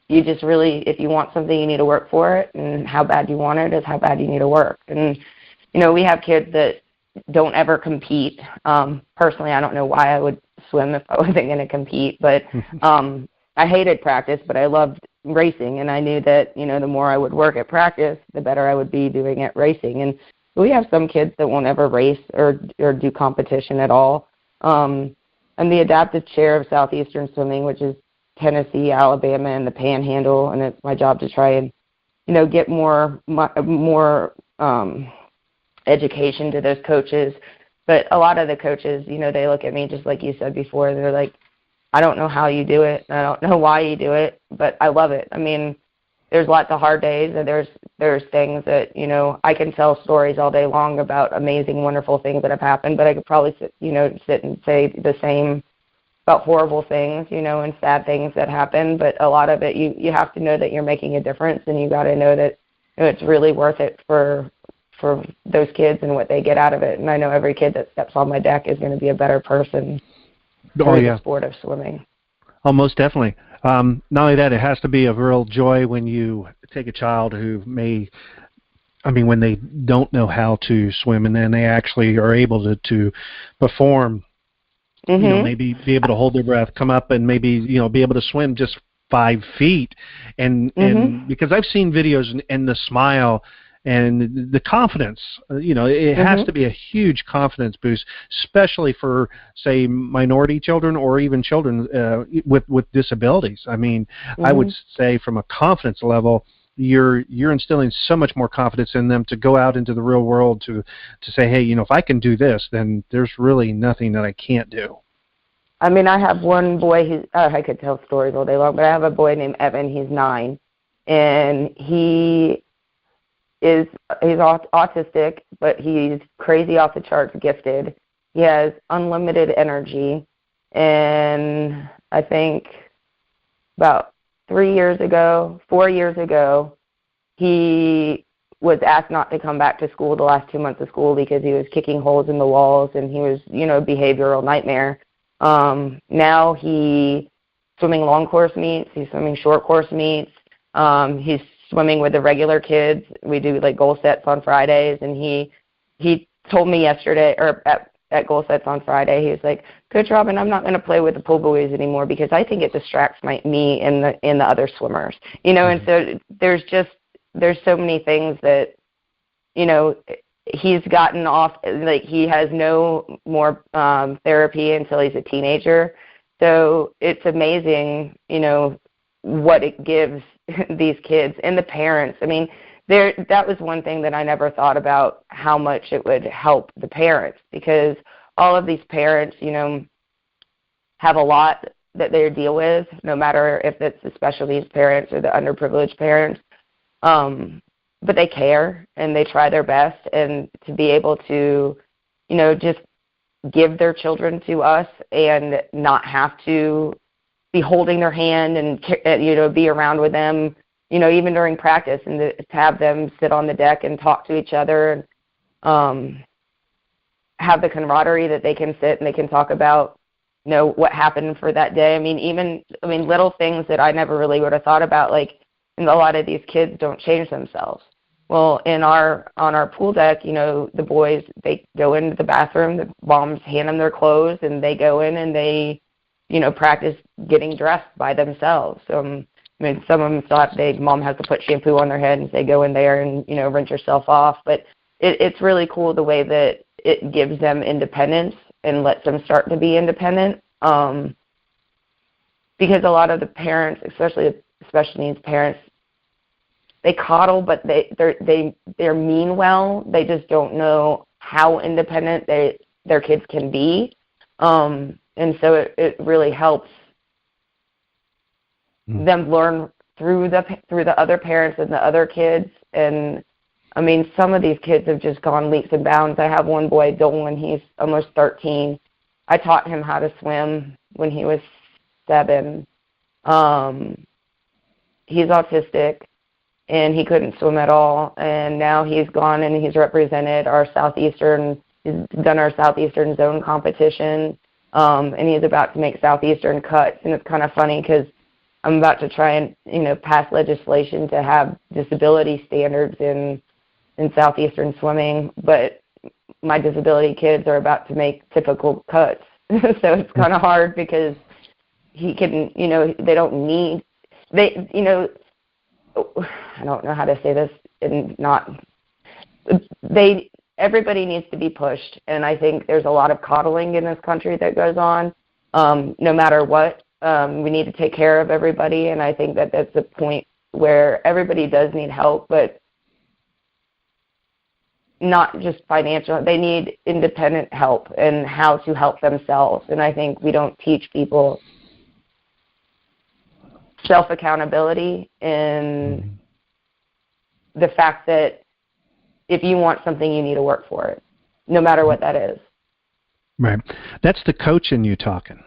you just really, if you want something, you need to work for it, and how bad you want it is how bad you need to work. And, we have kids that don't ever compete. Personally, I don't know why I would swim if I wasn't going to compete, but I hated practice, but I loved racing, and I knew that, the more I would work at practice, the better I would be doing at racing. And we have some kids that won't ever race or do competition at all. I'm the adaptive chair of Southeastern Swimming, which is Tennessee, Alabama, and the Panhandle, and it's my job to try and, get more education to those coaches. But a lot of the coaches, they look at me just like you said before. They're like, I don't know how you do it. I don't know why you do it, but I love it. There's lots of hard days, and there's things that, I can tell stories all day long about amazing, wonderful things that have happened, but I could probably sit and say the same about horrible things, and sad things that happen. But a lot of it, you have to know that you're making a difference, and you got to know that it's really worth it for those kids and what they get out of it. And I know every kid that steps on my deck is going to be a better person through the sport of swimming. Oh, most definitely. Not only that, it has to be a real joy when you take a child who when they don't know how to swim, and then they actually are able to perform, maybe be able to hold their breath, come up, and maybe, be able to swim just 5 feet. And because I've seen videos, and the smile and the confidence, it has to be a huge confidence boost, especially for, say, minority children or even children with disabilities. I would say from a confidence level, you're instilling so much more confidence in them to go out into the real world to say, hey, if I can do this, then there's really nothing that I can't do. I have one boy, I could tell stories all day long, but I have a boy named Evan. He's 9, and he's autistic, but he's crazy off the charts gifted. He has unlimited energy, and I think about 4 years ago, he was asked not to come back to school the last 2 months of school because he was kicking holes in the walls and he was, a behavioral nightmare. Now he's swimming long course meets, he's swimming short course meets, he's swimming with the regular kids. We do like goal sets on Fridays, and he told me yesterday, or at goal sets on Friday, he was like, Coach Robin, I'm not going to play with the pull buoys anymore because I think it distracts me and the other swimmers. And so there's so many things that, he's gotten off, like he has no more therapy until he's a teenager. So it's amazing, what it gives these kids and the parents. I mean, that was one thing that I never thought about, how much it would help the parents, because all of these parents, have a lot that they deal with, no matter if it's the special needs parents or the underprivileged parents. But they care and they try their best, and to be able to, just give their children to us and not have to be holding their hand and, be around with them, even during practice, and to have them sit on the deck and talk to each other and have the camaraderie that they can sit and they can talk about, what happened for that day. I mean, little things that I never really would have thought about, like, and a lot of these kids don't change themselves. Well, on our pool deck, the boys, they go into the bathroom, the moms hand them their clothes, and they go in and they, practice getting dressed by themselves. Some of them thought mom has to put shampoo on their head and say, go in there and, rinse yourself off. But it's really cool the way that it gives them independence and lets them start to be independent. Because a lot of the parents, especially special needs parents, they coddle, but they're mean well. They just don't know how independent their kids can be. And so it really helps them learn through the other parents and the other kids. And some of these kids have just gone leaps and bounds. I have one boy, Dolan, he's almost 13. I taught him how to swim when he was 7. He's autistic, and he couldn't swim at all. And now he's gone and he's represented our Southeastern, he's done our Southeastern zone competition. And he's about to make Southeastern cuts. And it's kind of funny because I'm about to try and, pass legislation to have disability standards in Southeastern swimming, but my disability kids are about to make typical cuts. So it's kind of hard because he can, they don't need, I don't know how to say this and everybody needs to be pushed, and I think there's a lot of coddling in this country that goes on. No matter what, we need to take care of everybody, and I think that that's a point where everybody does need help, but not just financial. They need independent help and how to help themselves, and I think we don't teach people self-accountability and the fact that if you want something, you need to work for it, no matter what that is. Right. That's the coach in you talking.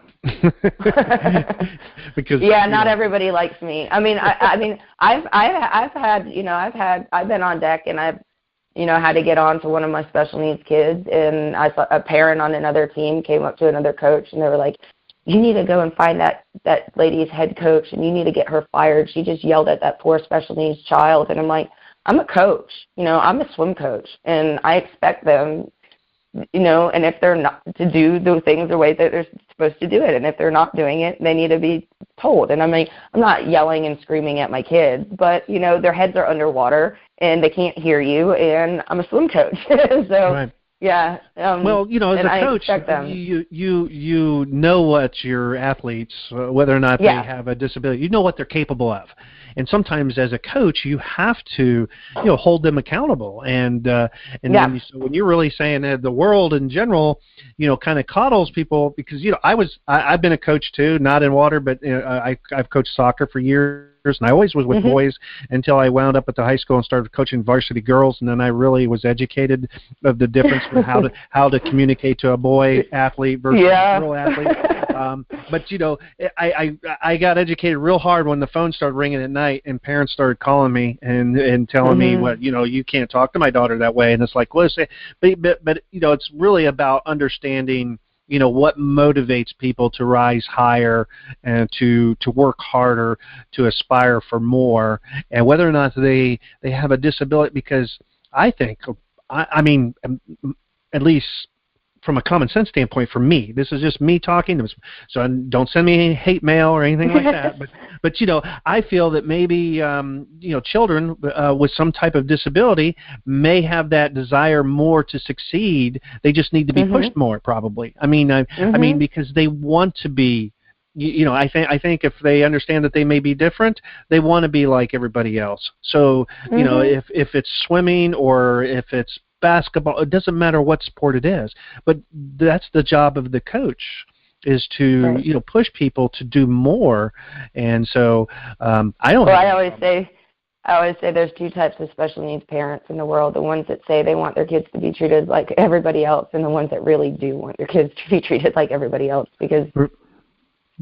Because not everybody likes me. I've been on deck, and I've had to get on to one of my special needs kids, and I saw a parent on another team came up to another coach, and they were like, you need to go and find that lady's head coach, and you need to get her fired. She just yelled at that poor special needs child. And I'm like, I'm a coach, I'm a swim coach, and I expect them, and if they're not to do the things the way that they're supposed to do it, and if they're not doing it, they need to be told. And I'm not yelling and screaming at my kids, but, their heads are underwater and they can't hear you, and I'm a swim coach. So, right. Yeah. Well, as a coach, you know what your athletes, whether or not they have a disability, you know what they're capable of. And sometimes as a coach, you have to, hold them accountable. And when you're really saying that the world in general, kind of coddles people, because, I've been a coach too, not in water, but I've coached soccer for years. and I always was with boys until I wound up at the high school and started coaching varsity girls, and then I really was educated of the difference in how to communicate to a boy athlete versus a girl athlete. But you know, I got educated real hard when the phone started ringing at night and parents started calling me and telling me, what, you know, you can't talk to my daughter that way, and it's like, well, but you know, it's really about understanding, you know, what motivates people to rise higher and to work harder, to aspire for more, and whether or not they have a disability. Because I think, I mean, at least from a common sense standpoint, for me, this is just me talking, so don't send me any hate mail or anything like that. But you know, I feel that maybe you know, children with some type of disability may have that desire more to succeed. They just need to be pushed more, probably. I mean, I mean, because they want to be. You know, I think if they understand that they may be different, they want to be like everybody else. So you know, if it's swimming or if it's basketball, it doesn't matter what sport it is, but that's the job of the coach, is to you know, push people to do more. And so I always say there's two types of special needs parents in the world: the ones that say they want their kids to be treated like everybody else, and the ones that really do want their kids to be treated like everybody else, because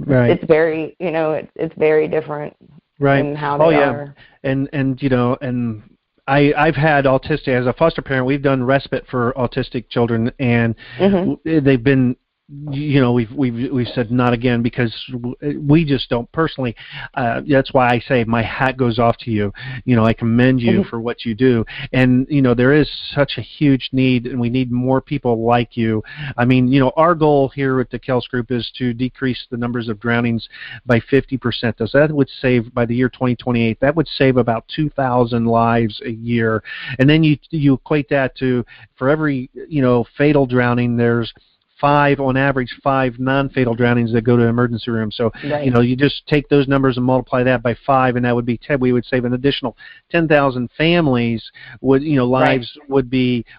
it's very, you know, it's very different in how they are. And you know, and I've had autistic as a foster parent. We've done respite for autistic children, and they've been, you know, we've said not again, because we just don't personally. That's why I say my hat goes off to you. You know, I commend you for what you do, and you know, there is such a huge need, and we need more people like you. I mean, you know, our goal here at the Kels Group is to decrease the numbers of drownings by 50%. So that would save, by the year 2028, that would save about 2,000 lives a year. And then you equate that to, for every, you know, fatal drowning, there's on average, 5 non-fatal drownings that go to emergency rooms. So, you know, you just take those numbers and multiply that by 5, and that would be 10. We would save an additional 10,000 families. Would, you know, lives would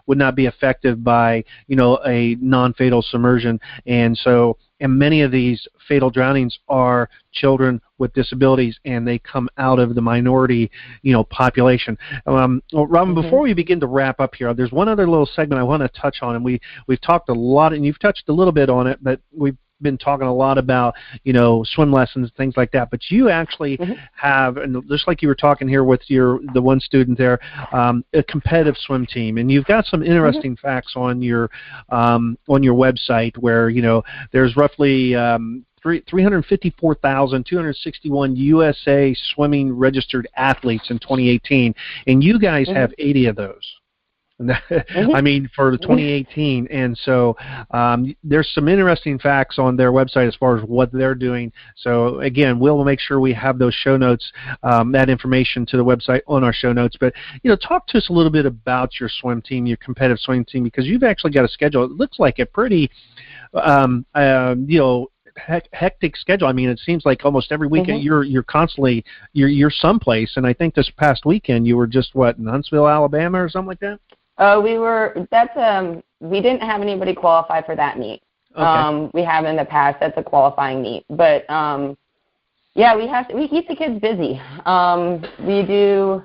not be affected by, you know, a non-fatal submersion. And so, and many of these fatal drownings are children with disabilities, and they come out of the minority, you know, population. Well, Robin, before we begin to wrap up here, there's one other little segment I want to touch on, and we've talked a lot, and you've touched a little bit on it, but we've been talking a lot about, you know, swim lessons, things like that. But you actually have, and just like you were talking here with the one student there, a competitive swim team, and you've got some interesting facts on your website, where, you know, there's roughly 354,261 USA swimming registered athletes in 2018, and you guys have 80 of those. I mean, for 2018. And so there's some interesting facts on their website as far as what they're doing. So again, we'll make sure we have those show notes, that information to the website on our show notes. But, you know, talk to us a little bit about your swim team, your competitive swim team, because you've actually got a schedule. It looks like a pretty, you know, hectic schedule. I mean, it seems like almost every weekend you're constantly you're someplace. And I think this past weekend you were just in Huntsville, Alabama, or something like that. We didn't have anybody qualify for that meet. We have in the past. That's a qualifying meet. But yeah, we keep the kids busy. We do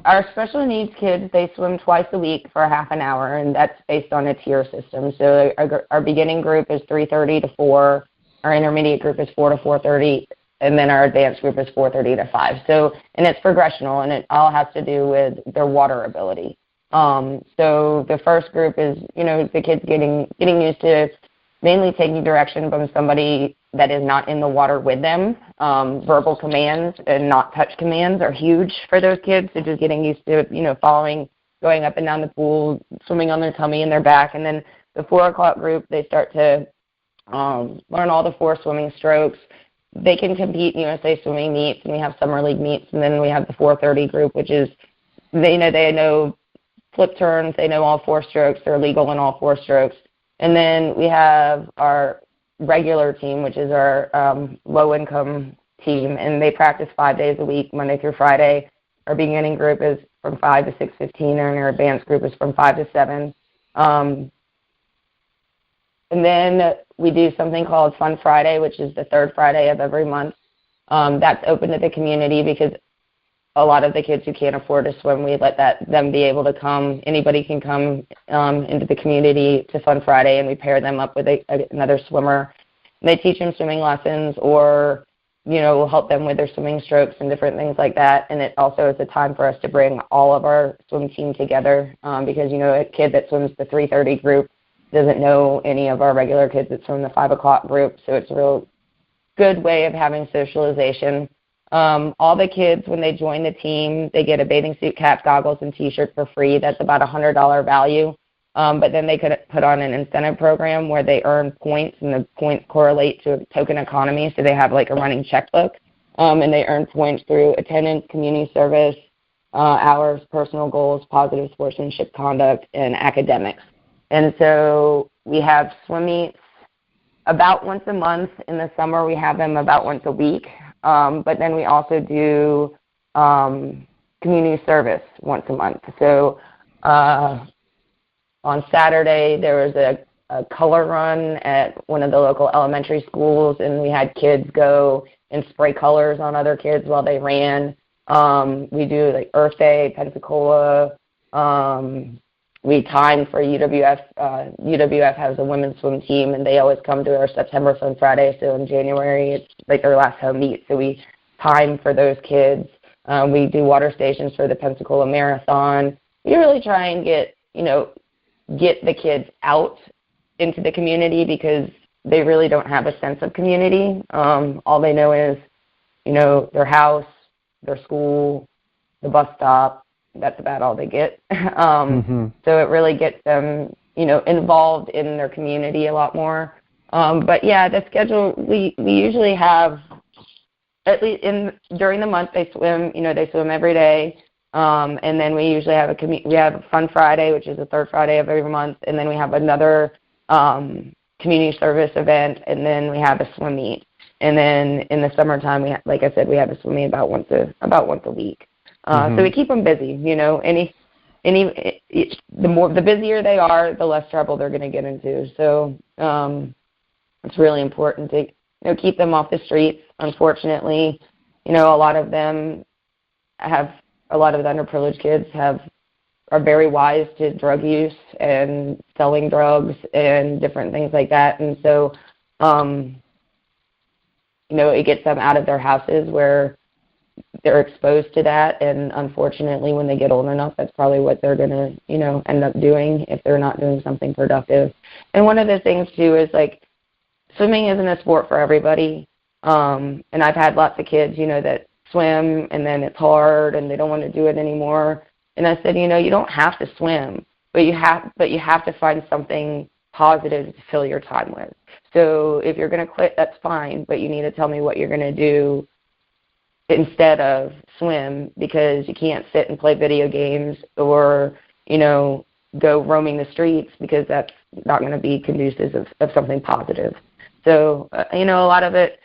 our special needs kids. They swim twice a week for a half an hour, and that's based on a tier system. So our beginning group is 3:30 to 4. Our intermediate group is 4 to 4:30. And then our advanced group is 4:30 to 5. So, and it's progressional, and it all has to do with their water ability. So the first group is, you know, the kids getting used to mainly taking direction from somebody that is not in the water with them. Verbal commands and not touch commands are huge for those kids. So just getting used to, you know, following, going up and down the pool, swimming on their tummy and their back. And then the 4 o'clock group, they start to learn all the 4 swimming strokes. They can compete in USA swimming meets, and we have summer league meets. And then we have the 4:30 group, which is, they know flip turns, they know all 4 strokes, they're legal in all 4 strokes. And then we have our regular team, which is our low-income team, and they practice 5 days a week, Monday through Friday. Our beginning group is from 5 to 6:15, and our advanced group is from 5 to 7. And then we do something called Fun Friday, which is the 3rd Friday of every month. That's open to the community because a lot of the kids who can't afford to swim, we let them be able to come. Anybody can come into the community to Fun Friday, and we pair them up with another swimmer. And they teach them swimming lessons, or we'll help them with their swimming strokes and different things like that. And it also is a time for us to bring all of our swim team together because a kid that swims the 3:30 group doesn't know any of our regular kids that swim the 5 o'clock group. So it's a real good way of having socialization. All the kids, when they join the team, they get a bathing suit, cap, goggles, and T-shirt for free. That's about $100 value. But then they could put on an incentive program where they earn points, and the points correlate to a token economy. So they have like a running checkbook, and they earn points through attendance, community service, hours, personal goals, positive sportsmanship conduct, and academics. And so we have swim meets about once a month. In the summer, we have them about once a week. But then we also do community service once a month. So on Saturday, there was a color run at one of the local elementary schools, and we had kids go and spray colors on other kids while they ran. We do like Earth Day, Pensacola. We timed for UWF. UWF has a women's swim team, and they always come to our September Fun Friday. So in January, it's like their last home meet. So we time for those kids. We do water stations for the Pensacola Marathon. We really try and get the kids out into the community because they really don't have a sense of community. All they know is, their house, their school, the bus stop. That's about all they get. So it really gets them, involved in their community a lot more. But yeah, the schedule, we usually have, at least during the month they swim, they swim every day. And then we usually have we have a Fun Friday, which is the third Friday of every month. And then we have another community service event, and then we have a swim meet. And then in the summertime, like I said, we have a swim meet about once a week. So we keep them busy. The busier they are, the less trouble they're going to get into. So it's really important to keep them off the streets. Unfortunately, a lot of them a lot of the underprivileged kids are very wise to drug use and selling drugs and different things like that. And so, it gets them out of their houses where they're exposed to that. And unfortunately, when they get old enough, that's probably what they're going to, end up doing if they're not doing something productive. And one of the things, too, is like swimming isn't a sport for everybody. And I've had lots of kids, that swim and then it's hard and they don't want to do it anymore. And I said, you don't have to swim, but you have to find something positive to fill your time with. So if you're going to quit, that's fine, but you need to tell me what you're going to do instead of swim, because you can't sit and play video games or, go roaming the streets, because that's not going to be conducive of something positive. So, a lot of it,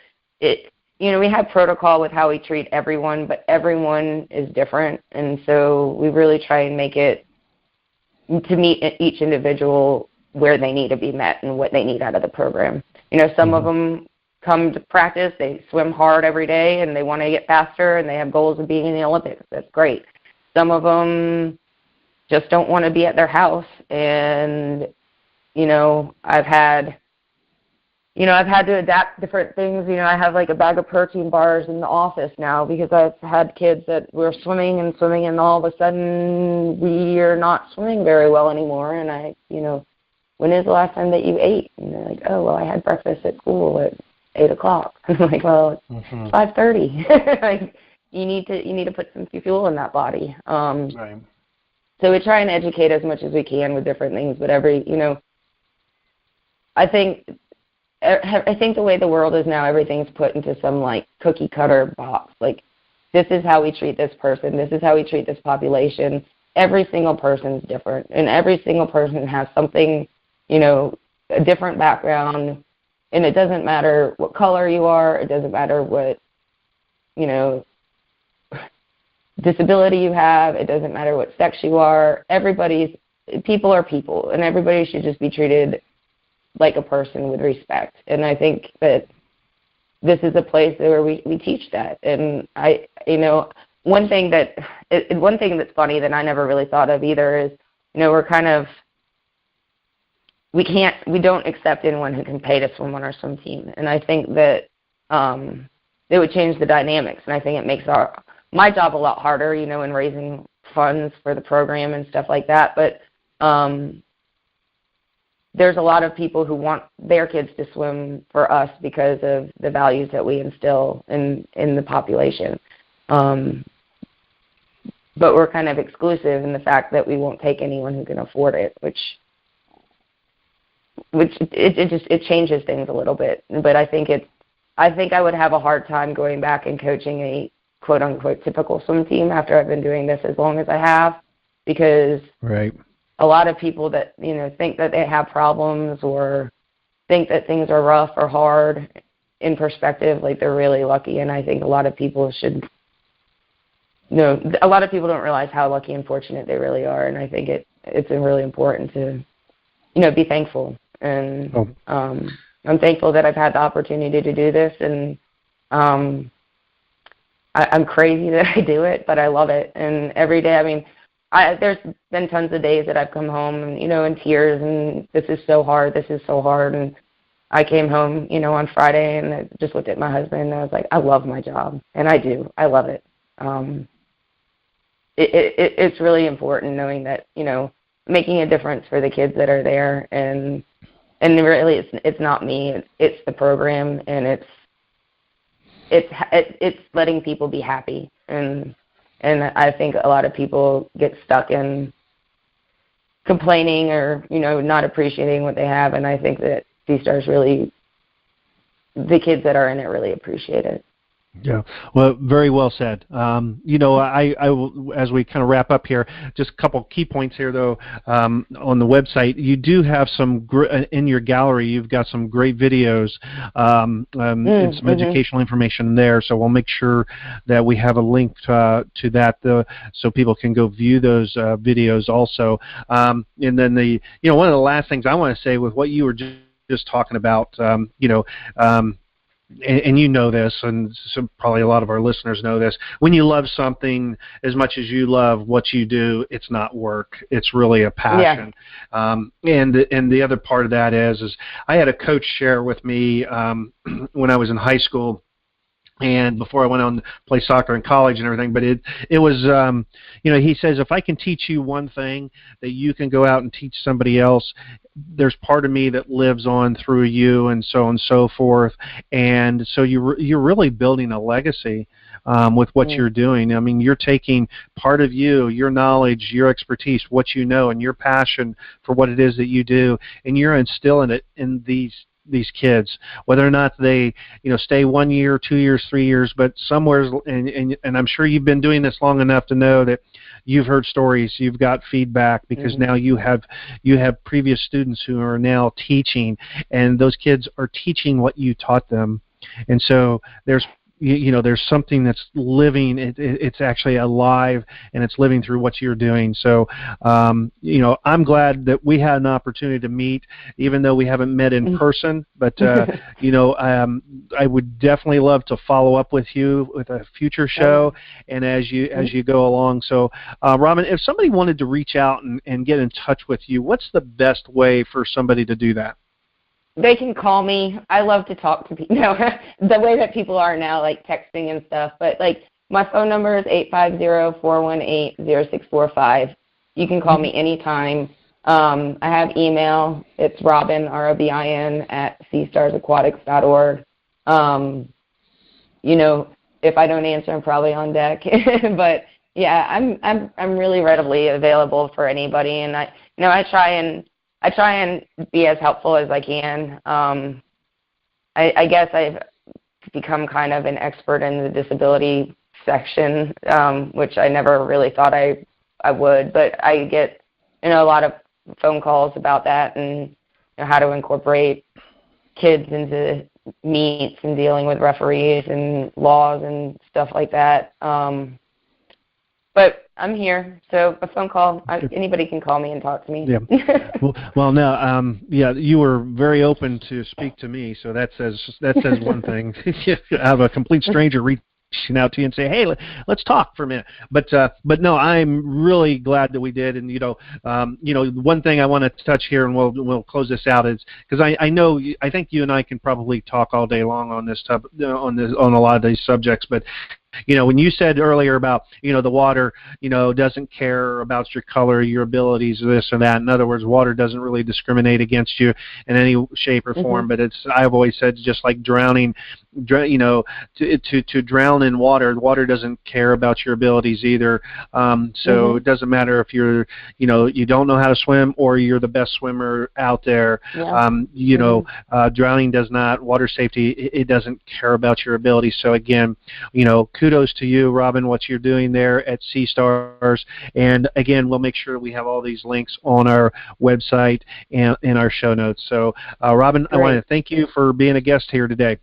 we have protocol with how we treat everyone, but everyone is different. And so we really try and make it to meet each individual where they need to be met and what they need out of the program. Some of them come to practice, they swim hard every day, and they want to get faster, and they have goals of being in the Olympics. That's great. Some of them just don't want to be at their house. And, I've had to adapt different things. I have like a bag of protein bars in the office now because I've had kids that were swimming, and all of a sudden we are not swimming very well anymore. And when is the last time that you ate? And they're like, oh, well, I had breakfast at school at 8 o'clock. I'm like, well, it's 5:30. Like, you need to put some fuel in that body. Right. So we try and educate as much as we can with different things, but I think the way the world is now, everything's put into some like cookie cutter box. Like, this is how we treat this person. This is how we treat this population. Every single person's different, and every single person has something, a different background. And it doesn't matter what color you are. It doesn't matter what, disability you have. It doesn't matter what sex you are. People are people, and everybody should just be treated like a person with respect. And I think that this is a place where we teach that. And one thing that's funny that I never really thought of either is, we're kind of, we don't accept anyone who can pay to swim on our swim team. And I think that it would change the dynamics. And I think it makes my job a lot harder, in raising funds for the program and stuff like that. But there's a lot of people who want their kids to swim for us because of the values that we instill in the population. But we're kind of exclusive in the fact that we won't take anyone who can afford it, which it changes things a little bit. But I think I would have a hard time going back and coaching a quote unquote typical swim team after I've been doing this as long as I have, because right. A lot of people that think that they have problems or think that things are rough or hard, in perspective, like, they're really lucky. And I think a lot of people a lot of people don't realize how lucky and fortunate they really are. And I think it's really important to be thankful. And I'm thankful that I've had the opportunity to do this. And I'm crazy that I do it, but I love it. And every day, there's been tons of days that I've come home and, in tears, and this is so hard. And I came home, on Friday, and I just looked at my husband and I was like, I love my job. And I do. I love it. It's really important knowing that, making a difference for the kids that are there. And really it's not me, it's the program, and it's letting people be happy. And I think a lot of people get stuck in complaining or, not appreciating what they have. And I think that SEASTARS really, the kids that are in it really appreciate it. Yeah, well, very well said. I will, as we kind of wrap up here, just a couple key points here, though. On the website, you do have in your gallery, you've got some great videos and some educational information there. So we'll make sure that we have a link to that, so people can go view those videos also. And then one of the last things I want to say with what you were just talking about, and you know this, and so probably a lot of our listeners know this, when you love something as much as you love what you do, it's not work. It's really a passion. Yeah. And the other part of that is I had a coach share with me when I was in high school, and before I went on to play soccer in college and everything, but it was, he says, if I can teach you one thing that you can go out and teach somebody else, there's part of me that lives on through you, and so on and so forth. And so you're really building a legacy with what you're doing. You're taking part of you, your knowledge, your expertise, what you know, and your passion for what it is that you do, and you're instilling it in these kids, whether or not they stay 1 year, 2 years, 3 years, but somewhere, and I'm sure you've been doing this long enough to know that you've heard stories, you've got feedback, because now you have previous students who are now teaching, and those kids are teaching what you taught them. And so there's something that's living. It's actually alive, and it's living through what you're doing. So, I'm glad that we had an opportunity to meet, even though we haven't met in person. But, I would definitely love to follow up with you with a future show, and as you go along. So, Robin, if somebody wanted to reach out and get in touch with you, what's the best way for somebody to do that? They can call me. I love to talk to people. The way that people are now, like texting and stuff. But my phone number is 850-418-0645. You can call me anytime. I have email. It's Robin, ROBIN, @SEASTARSAquatics.org. If I don't answer, I'm probably on deck. But yeah, I'm really readily available for anybody, and I try and be as helpful as I can. I guess I've become kind of an expert in the disability section, which I never really thought I would. But I get a lot of phone calls about that, and how to incorporate kids into meets and dealing with referees and laws and stuff like that. but I'm here, so a phone call. Anybody can call me and talk to me. Yeah. Well, now, yeah, you were very open to speak to me, so that says one thing. Have a complete stranger reaching out to you and say, "Hey, let's talk for a minute." But no, I'm really glad that we did. And one thing I want to touch here, and we'll close this out, is because I think you and I can probably talk all day long on this on a lot of these subjects, but. When you said earlier about, the water, doesn't care about your color, your abilities, this and that. In other words, water doesn't really discriminate against you in any shape or form. But I've always said, just like drowning, to drown in water doesn't care about your abilities either. So it doesn't matter if you're, you don't know how to swim or you're the best swimmer out there. Yeah. Drowning does not, water safety, it doesn't care about your abilities. So again, kudos to you, Robin, what you're doing there at SEASTARS. And again, we'll make sure we have all these links on our website and in our show notes. So, Robin, great. I want to thank you for being a guest here today.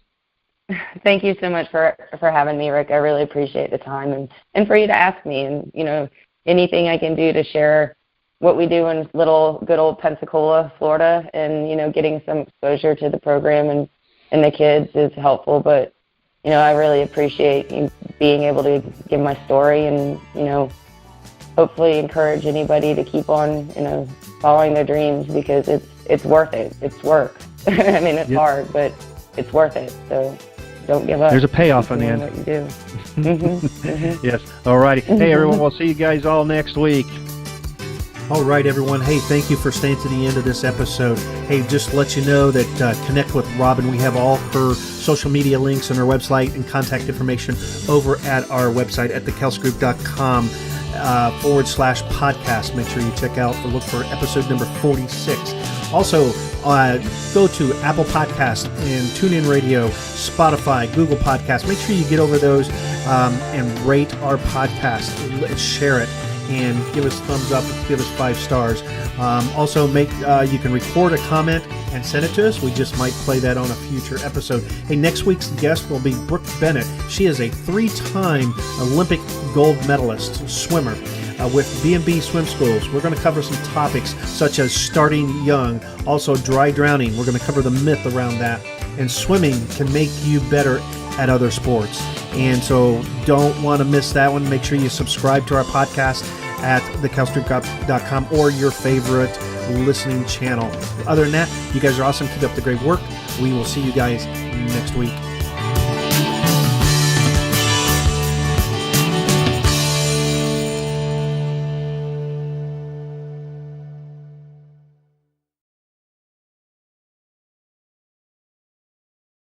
Thank you so much for having me, Rick. I really appreciate the time and for you to ask me. And, anything I can do to share what we do in good old Pensacola, Florida, and, getting some exposure to the program and the kids is helpful. But, I really appreciate you being able to give my story and, hopefully encourage anybody to keep on, following their dreams, because it's worth it. It's work. I mean, it's hard, but it's worth it. So don't give up. There's a payoff on the end. What you do. Yes. All righty. Hey, everyone. We'll see you guys all next week. All right, everyone. Hey, thank you for staying to the end of this episode. Hey, just to let you know that connect with Robin. We have all her social media links on our website and contact information over at our website at thekelsgroup.com /podcast. Make sure you check out or look for episode number 46. Also, go to Apple Podcasts and TuneIn Radio, Spotify, Google Podcasts. Make sure you get over those and rate our podcast. Share it. And give us thumbs up, give us 5 stars. Also, you can record a comment and send it to us. We just might play that on a future episode. Hey, next week's guest will be Brooke Bennett. She is a 3-time Olympic gold medalist swimmer with B&B Swim Schools. We're going to cover some topics such as starting young, also dry drowning. We're going to cover the myth around that. And swimming can make you better at other sports. And so don't want to miss that one. Make sure you subscribe to our podcast at thekelsgroup.com or your favorite listening channel. Other than that, you guys are awesome. Keep up the great work. We will see you guys next week.